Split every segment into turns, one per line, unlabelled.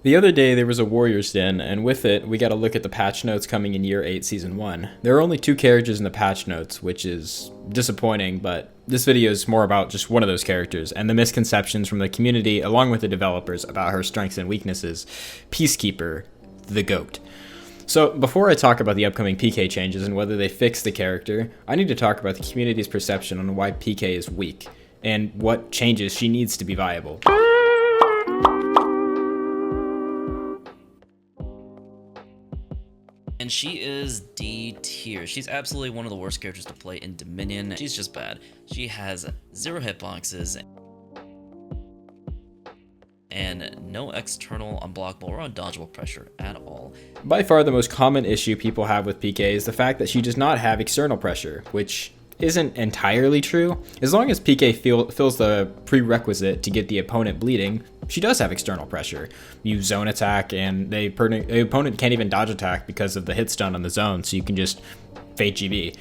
The other day there was a Warriors Den, and with it, we got to look at the patch notes coming in Year 8, Season 1. There are only 2 characters in the patch notes, which is disappointing, but this video is more about just one of those characters, and the misconceptions from the community along with the developers about her strengths and weaknesses. Peacekeeper, the GOAT. So, before I talk about the upcoming PK changes and whether they fix the character, I need to talk about the community's perception on why PK is weak, and what changes she needs to be viable.
And she is D tier. She's absolutely one of the worst characters to play in Dominion. She's just bad. She has 0 hitboxes and no external unblockable or undodgeable pressure at all.
By far the most common issue people have with PK is the fact that she does not have external pressure, which isn't entirely true. As long as PK fills the prerequisite to get the opponent bleeding, she does have external pressure. You zone attack, and the opponent can't even dodge attack because of the hit stun on the zone, so you can just fake GB.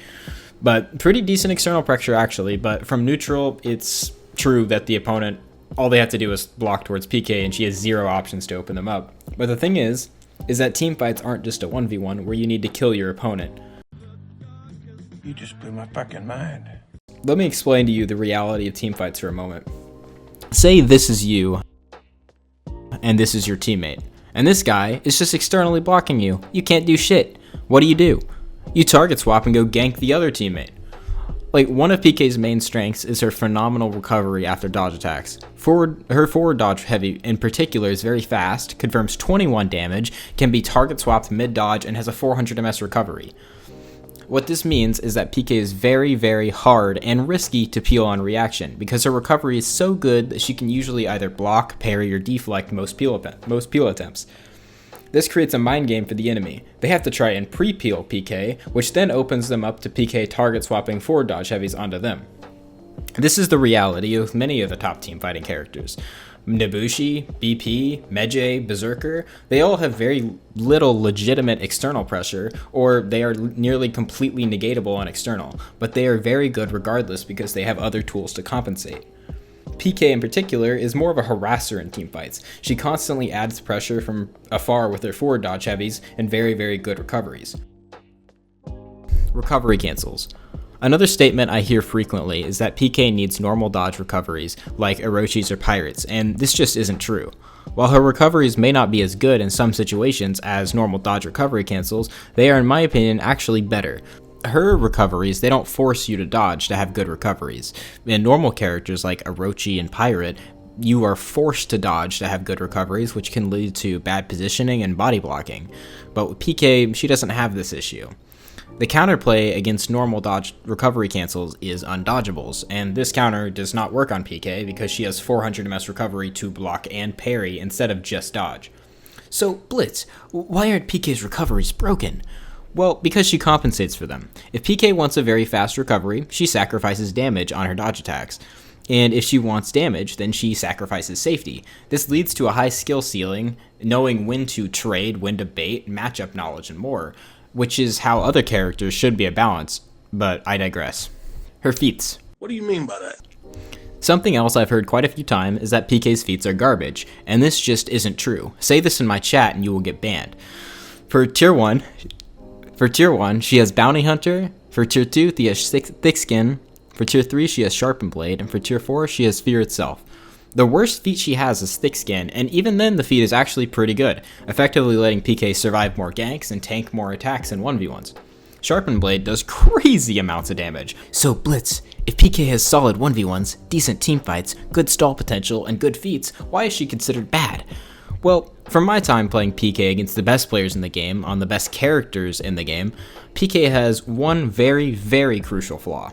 But pretty decent external pressure actually, but from neutral, it's true that the opponent, all they have to do is block towards PK, and she has 0 options to open them up. But the thing is that team fights aren't just a 1v1 where you need to kill your opponent.
You just blew my fucking mind.
Let me explain to you the reality of teamfights for a moment. Say this is you, and this is your teammate, and this guy is just externally blocking you. You can't do shit. What do? You target swap and go gank the other teammate. Like, one of PK's main strengths is her phenomenal recovery after dodge attacks. Her forward dodge heavy in particular is very fast, confirms 21 damage, can be target swapped mid-dodge, and has a 400 MS recovery. What this means is that PK is very, very hard and risky to peel on reaction, because her recovery is so good that she can usually either block, parry, or deflect most peel attempts. This creates a mind game for the enemy. They have to try and pre-peel PK, which then opens them up to PK target swapping forward dodge heavies onto them. This is the reality of many of the top team fighting characters. Nobushi, BP, Meije, Berserker, they all have very little legitimate external pressure, or they are nearly completely negatable on external, but they are very good regardless because they have other tools to compensate. PK in particular is more of a harasser in teamfights. She constantly adds pressure from afar with her forward dodge heavies and very, very good recoveries. Recovery cancels. Another statement I hear frequently is that PK needs normal dodge recoveries, like Orochi's or Pirates, and this just isn't true. While her recoveries may not be as good in some situations as normal dodge recovery cancels, they are in my opinion actually better. Her recoveries, they don't force you to dodge to have good recoveries. In normal characters like Orochi and Pirate, you are forced to dodge to have good recoveries, which can lead to bad positioning and body blocking. But with PK, she doesn't have this issue. The counterplay against normal dodge recovery cancels is undodgeables, and this counter does not work on PK because she has 400 MS recovery to block and parry instead of just dodge. So, Blitz, why aren't PK's recoveries broken? Well, because she compensates for them. If PK wants a very fast recovery, she sacrifices damage on her dodge attacks. And if she wants damage, then she sacrifices safety. This leads to a high skill ceiling, knowing when to trade, when to bait, matchup knowledge, and more, which is how other characters should be a balance, but I digress. Her feats.
What do you mean by that?
Something else I've heard quite a few times is that PK's feats are garbage, and this just isn't true. Say this in my chat and you will get banned. For tier 1, she has Bounty Hunter. For tier 2, she has Thick Skin. For tier 3, she has Sharpened Blade. And for tier 4, she has Fear itself. The worst feat she has is Thick Skin, and even then the feat is actually pretty good, effectively letting PK survive more ganks and tank more attacks in 1v1s. Sharpened Blade does crazy amounts of damage. So Blitz, if PK has solid 1v1s, decent teamfights, good stall potential, and good feats, why is she considered bad? Well, from my time playing PK against the best players in the game, on the best characters in the game, PK has one very, very crucial flaw.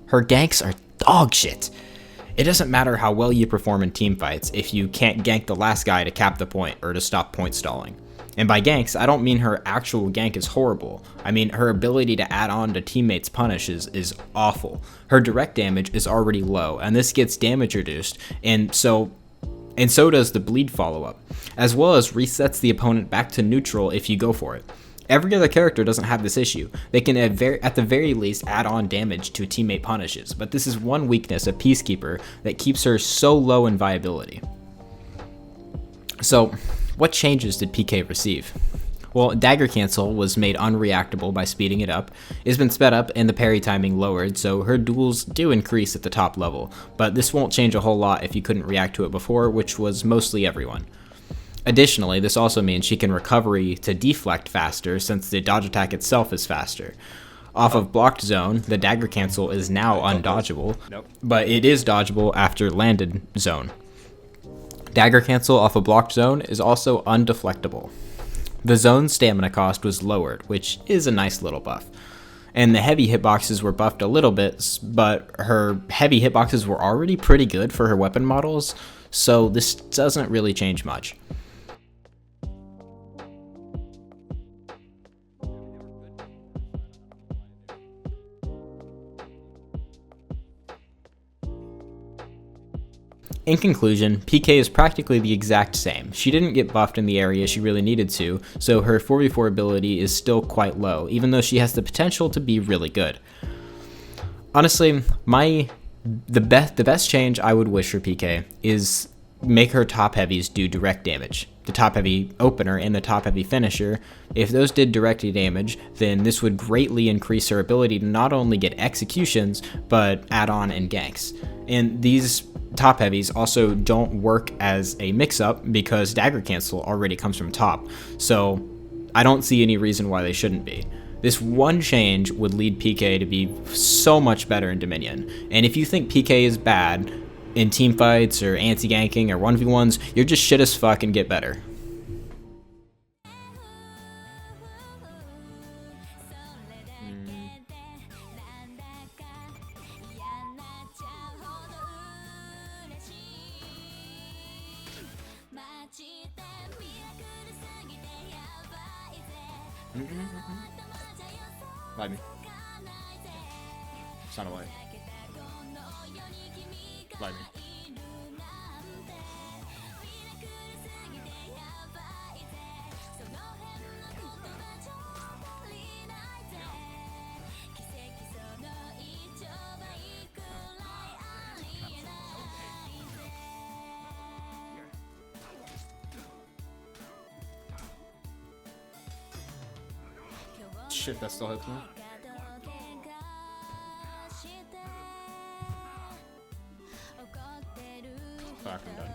Her ganks are dog shit. It doesn't matter how well you perform in teamfights if you can't gank the last guy to cap the point or to stop point stalling. And by ganks, I don't mean her actual gank is horrible. I mean her ability to add on to teammates' punishes is awful. Her direct damage is already low, and this gets damage reduced, and so does the bleed follow-up, as well as resets the opponent back to neutral if you go for it. Every other character doesn't have this issue. They can at the very least add on damage to teammate punishes, but this is one weakness of Peacekeeper that keeps her so low in viability. So, what changes did PK receive? Well, dagger cancel was made unreactable by speeding it up. It's been sped up and the parry timing lowered, so her duels do increase at the top level, but this won't change a whole lot if you couldn't react to it before, which was mostly everyone. Additionally, this also means she can recovery to deflect faster since the dodge attack itself is faster. Off of blocked zone, the dagger cancel is now undodgeable, but it is dodgeable after landed zone. Dagger cancel off a blocked zone is also undeflectable. The zone's stamina cost was lowered, which is a nice little buff. And the heavy hitboxes were buffed a little bit, but her heavy hitboxes were already pretty good for her weapon models, so this doesn't really change much. In conclusion, PK is practically the exact same. She didn't get buffed in the area she really needed to, so her 4v4 ability is still quite low, even though she has the potential to be really good. Honestly, the best change I would wish for PK is make her top heavies do direct damage. The top heavy opener and the top heavy finisher, if those did direct damage, then this would greatly increase her ability to not only get executions, but add on and ganks. And these top heavies also don't work as a mix-up because dagger cancel already comes from top, so I don't see any reason why they shouldn't be. This one change would lead PK to be so much better in Dominion, and if you think PK is bad in teamfights or anti-ganking or 1v1s, you're just shit as fuck and get better. Light me. It's not a light. Light me. Shit, that still hits me. Fuck, I'm done.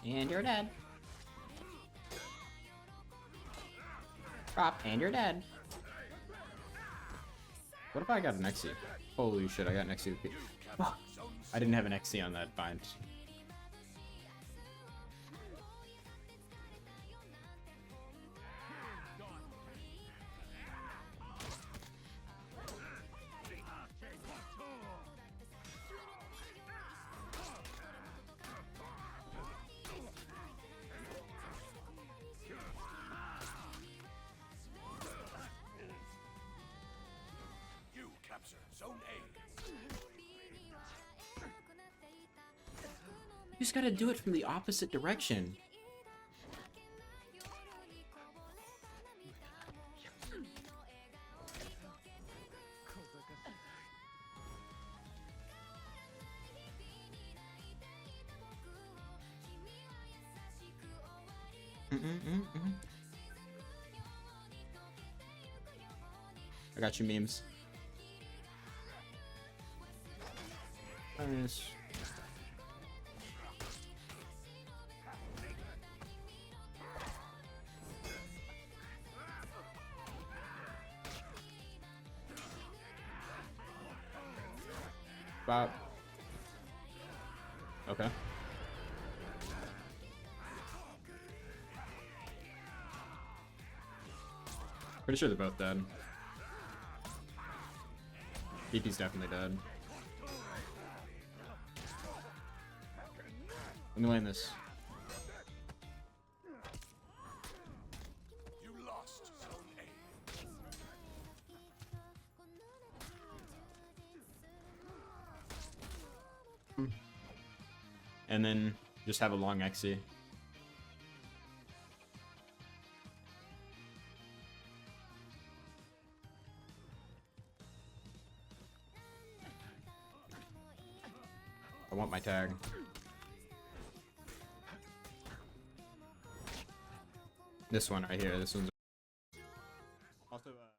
And you're dead. Drop, and you're dead. What if I got an XC? Holy shit, I got an XC. Oh, I didn't have an XC on that bind. You just gotta do it from the opposite direction. I got you, memes. Nice. About. Okay. Pretty sure they're both dead. BP's definitely dead. Let me land this.
You lost zone A.
And then just have a long XC. I want my tag. This one right here. This one's